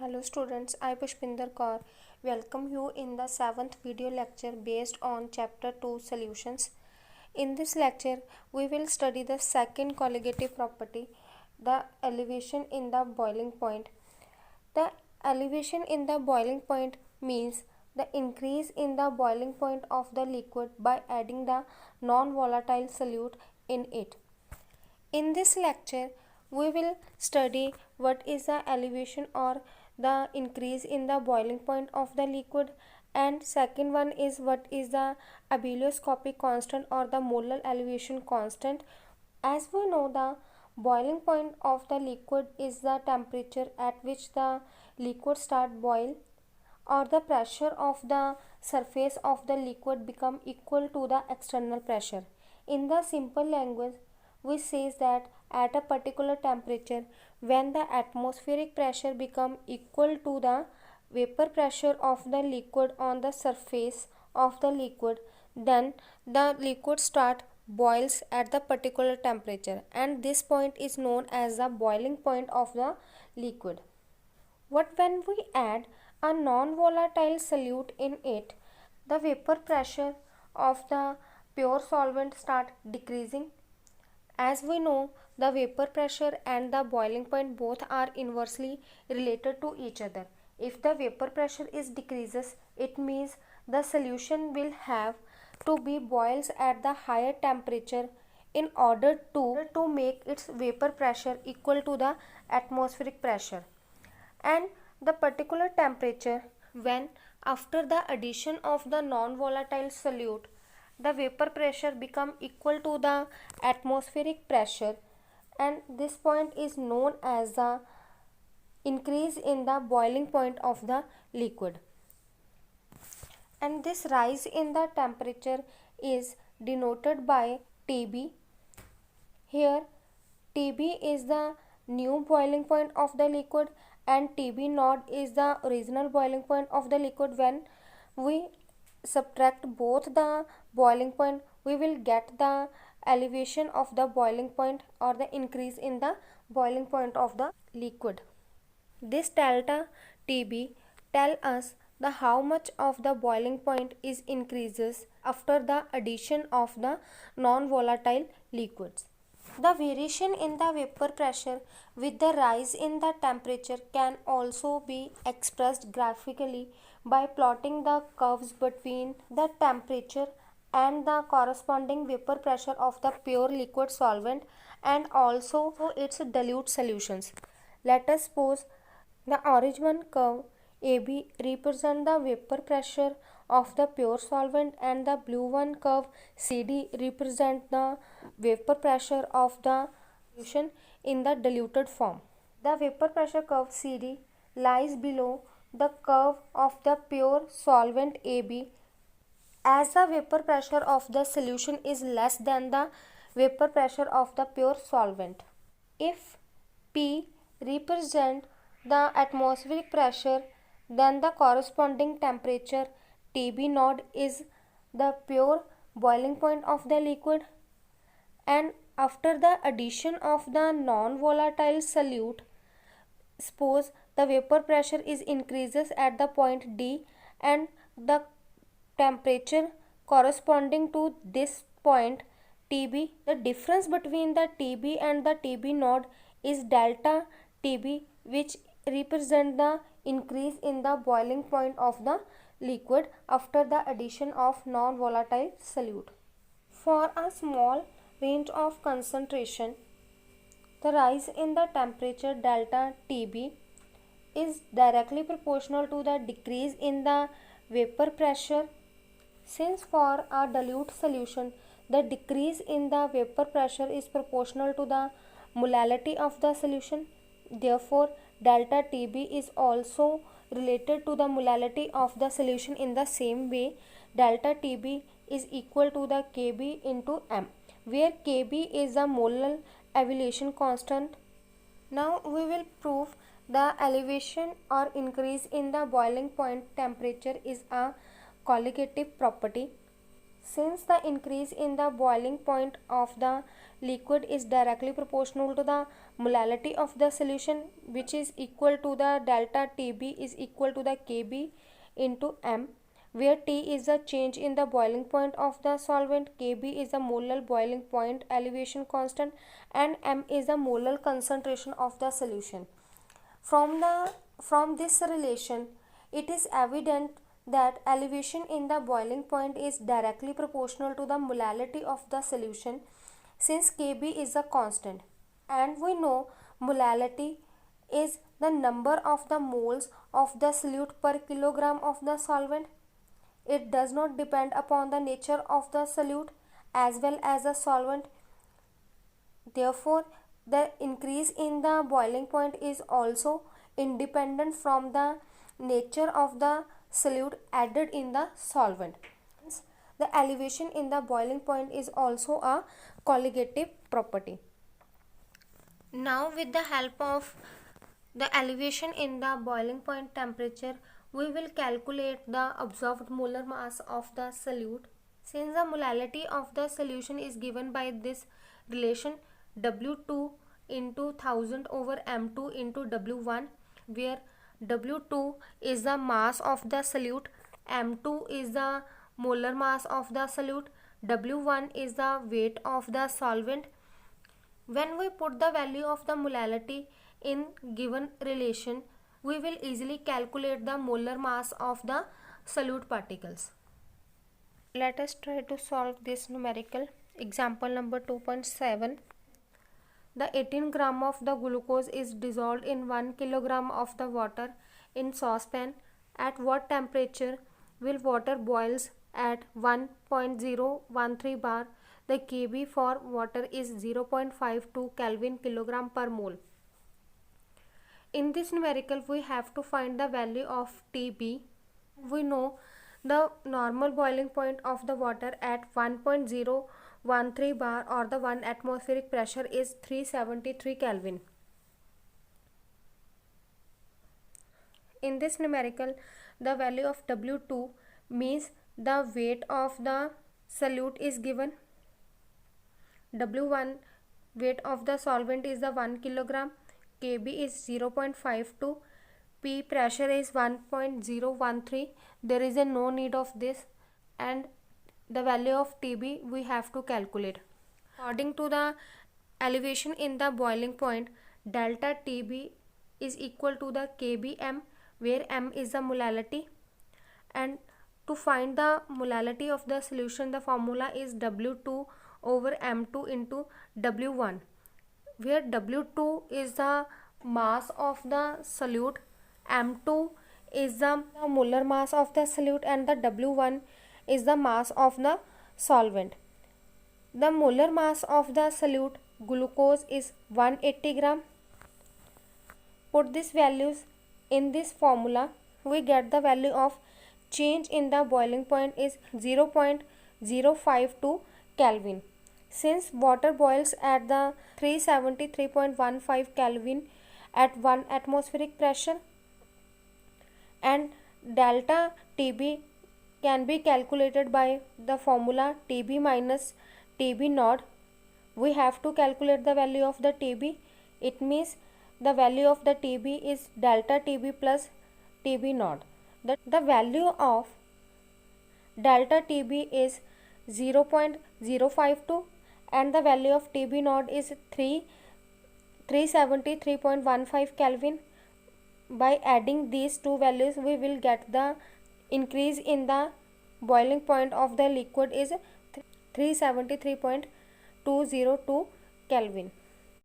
Hello students, I Pushpinder Kaur welcome you in the 7th video lecture based on chapter 2 solutions. In this lecture, we will study the second colligative property, the elevation in the boiling point. The elevation in the boiling point means the increase in the boiling point of the liquid by adding the non-volatile solute in it. In this lecture, we will study what is the elevation or the increase in the boiling point of the liquid, and second one is what is the abelioscopic constant or the molar elevation constant. As we know, the boiling point of the liquid is the temperature at which the liquid start boil, or the pressure of the surface of the liquid become equal to the external pressure. In the simple language, we says that at a particular temperature, when the atmospheric pressure become equal to the vapor pressure of the liquid on the surface of the liquid, then the liquid start boils at the particular temperature, and this point is known as the boiling point of the liquid. What when we add a non-volatile solute in it, the vapor pressure of the pure solvent start decreasing. As we know, the vapor pressure and the boiling point both are inversely related to each other. If the vapor pressure is decreases, it means the solution will have to be boils at the higher temperature in order to make its vapor pressure equal to the atmospheric pressure. And the particular temperature when after the addition of the non-volatile solute, the vapor pressure become equal to the atmospheric pressure, and this point is known as the increase in the boiling point of the liquid. And this rise in the temperature is denoted by Tb. Here Tb is the new boiling point of the liquid and Tb naught is the original boiling point of the liquid. When we subtract both the boiling point, we will get the elevation of the boiling point or the increase in the boiling point of the liquid. This delta Tb tell us the how much of the boiling point is increases after the addition of the non-volatile liquids. The variation in the vapor pressure with the rise in the temperature can also be expressed graphically by plotting the curves between the temperature and the corresponding vapor pressure of the pure liquid solvent and also its dilute solutions. Let us suppose the orange one curve AB represent the vapor pressure of the pure solvent and the blue one curve CD represent the vapor pressure of the solution in the diluted form. The vapor pressure curve CD lies below the curve of the pure solvent AB, as the vapor pressure of the solution is less than the vapor pressure of the pure solvent. If P represent the atmospheric pressure, then the corresponding temperature Tb naught is the pure boiling point of the liquid, and after the addition of the non-volatile solute, suppose the vapor pressure is increases at the point D and the temperature corresponding to this point Tb, the difference between the Tb and the Tb naught is delta Tb, which represent the increase in the boiling point of the liquid after the addition of non-volatile solute. For a small range of concentration, the rise in the temperature delta Tb is directly proportional to the decrease in the vapor pressure. Since for a dilute solution, the decrease in the vapor pressure is proportional to the molarity of the solution, therefore delta Tb is also related to the molarity of the solution. In the same way, delta Tb is equal to the Kb into m, where Kb is the molar elevation constant. Now we will prove the elevation or increase in the boiling point temperature is a colligative property. Since the increase in the boiling point of the liquid is directly proportional to the molarity of the solution, which is equal to the delta Tb is equal to the Kb into m, where T is the change in the boiling point of the solvent, Kb is the molar boiling point elevation constant, and m is the molar concentration of the solution. From this relation, it is evident that elevation in the boiling point is directly proportional to the molarity of the solution, since Kb is a constant, and we know molarity is the number of the moles of the solute per kilogram of the solvent. It does not depend upon the nature of the solute as well as the solvent. Therefore, the increase in the boiling point is also independent from the nature of the solute added in the solvent. The elevation in the boiling point is also a colligative property. Now, with the help of the elevation in the boiling point temperature, we will calculate the observed molar mass of the solute. Since the molarity of the solution is given by this relation W2 into 1000 over M2 into W1, where W2 is the mass of the solute, M2 is the molar mass of the solute, W1 is the weight of the solvent. When we put the value of the molarity in given relation, we will easily calculate the molar mass of the solute particles. Let us try to solve this numerical. Example number 2.7. The 18 gram of the glucose is dissolved in 1 kilogram of the water in saucepan. At what temperature will water boils at 1.013 bar? The Kb for water is 0.52 Kelvin kilogram per mole. In this numerical, we have to find the value of Tb. We know the normal boiling point of the water at 1.013 bar or the 1 atmospheric pressure is 373 Kelvin. In this numerical, the value of W2 means the weight of the solute is given. W1 weight of the solvent is the 1 kilogram, Kb is 0.52, P pressure is 1.013. There is no need of this, and the value of Tb we have to calculate. According to the elevation in the boiling point, delta Tb is equal to the Kbm, where m is the molarity, and to find the molarity of the solution, the formula is W2 over M2 into W1, where W2 is the mass of the solute, M2 is the molar mass of the solute, and the W1 is the mass of the solvent. The molar mass of the solute glucose is 180 gram. Put these values in this formula, we get the value of change in the boiling point is 0.052 Kelvin. Since water boils at the 373.15 Kelvin at 1 atmospheric pressure, and delta Tb can be calculated by the formula Tb minus Tb naught. We have to calculate the value of the Tb. It means the value of the Tb is delta Tb plus Tb naught. The value of delta Tb is 0.052 and the value of Tb naught is 373.15 Kelvin. By adding these two values, we will get the increase in the boiling point of the liquid is 373.202 Kelvin.